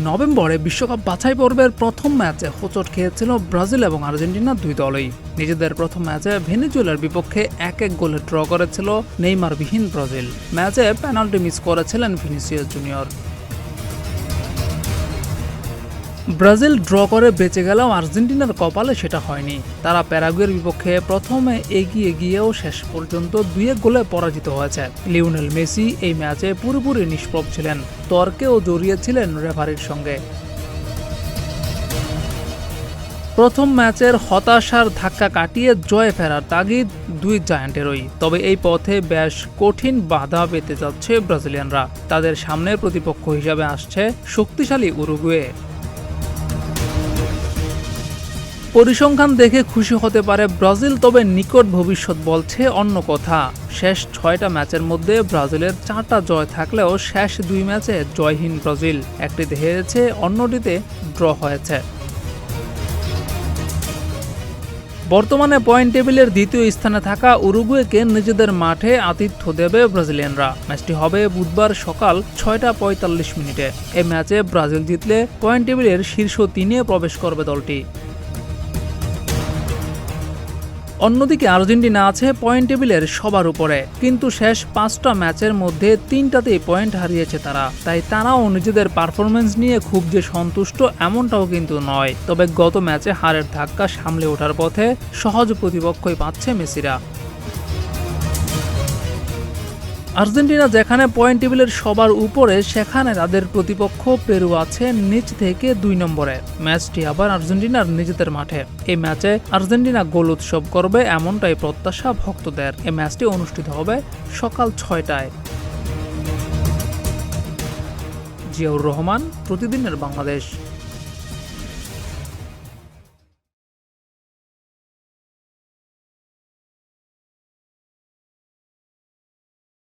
নভেম্বরে বিশ্বকাপ বাছাই পর্বের প্রথম ম্যাচে হোঁচট খেয়েছিল ব্রাজিল এবং আর্জেন্টিনা দুই দলই। নিজেদের প্রথম ম্যাচে ভেনেজুয়েলার বিপক্ষে 1-1 গোলে ড্র করেছিল নেইমারবিহীন ব্রাজিল। ম্যাচে পেনাল্টি মিস করেছিলেন ভিনিসিয়াস জুনিয়র। ব্রাজিল ড্র করে বেঁচে গেলেও আর্জেন্টিনার কপালে সেটা হয়নি। তারা প্যারাগুয়ের বিপক্ষে প্রথমে এগিয়ে গিয়েও শেষ পর্যন্ত 2-1 গোলে পরাজিত হয়েছে। লিওনেল মেসি এই ম্যাচে পুরোপুরি নিষ্প্রভ ছিলেন, তর্কেও জড়িয়েছিলেন রেফারির সঙ্গে। প্রথম ম্যাচের হতাশার ধাক্কা কাটিয়ে জয়ে ফেরার তাগিদ দুই জায়ান্টেরই। তবে এই পথে বেশ কঠিন বাধা পেতে যাচ্ছে ব্রাজিলিয়ানরা। তাদের সামনে প্রতিপক্ষ হিসাবে আসছে শক্তিশালী উরুগুয়ে। পরিসংখ্যান দেখে খুশি হতে পারে ব্রাজিল, তবে নিকট ভবিষ্যৎ বলছে অন্য কথা। শেষ 6টা ম্যাচের মধ্যে ব্রাজিলের 4টা জয় থাকলেও শেষ 2 ম্যাচে জয়হীন ব্রাজিল। একটিতে হেরেছে, অন্যটিতে ড্র হয়েছে। বর্তমানে পয়েন্ট টেবিলের দ্বিতীয় স্থানে থাকা উরুগুয়েকে নিজেদের মাঠে আতিথ্য দেবে ব্রাজিলিয়ানরা। ম্যাচটি হবে বুধবার সকাল 6টা 45 এই ম্যাচে ব্রাজিল জিতলে পয়েন্ট টেবিলের শীর্ষ 3-এ প্রবেশ করবে দলটি। অন্যদিকে আর্জেন্টিনা আছে পয়েন্ট টেবিলের সবার উপরে, কিন্তু শেষ 5টা ম্যাচের মধ্যে 3টাতেই পয়েন্ট হারিয়েছে তারা। তাই তারাও নিজেদের পারফরমেন্স নিয়ে খুব যে সন্তুষ্ট এমনটাও কিন্তু নয়। তবে গত ম্যাচে হারের ধাক্কা সামলে ওঠার পথে সহজ প্রতিপক্ষই পাচ্ছে মেসিরা। আর্জেন্টিনা যেখানে পয়েন্ট টেবিলের সবার উপরে, সেখানে তাদের প্রতিপক্ষ পেরু আছে নিচ থেকে 2 নম্বরে। ম্যাচটি আবার আর্জেন্টিনার নিজেদের মাঠে। এই ম্যাচে আর্জেন্টিনা গোল উৎসব করবে এমনটাই প্রত্যাশা ভক্তদের। এই ম্যাচটি অনুষ্ঠিত হবে সকাল 6টায়। জিয়াউর রহমান, প্রতিদিনের বাংলাদেশ।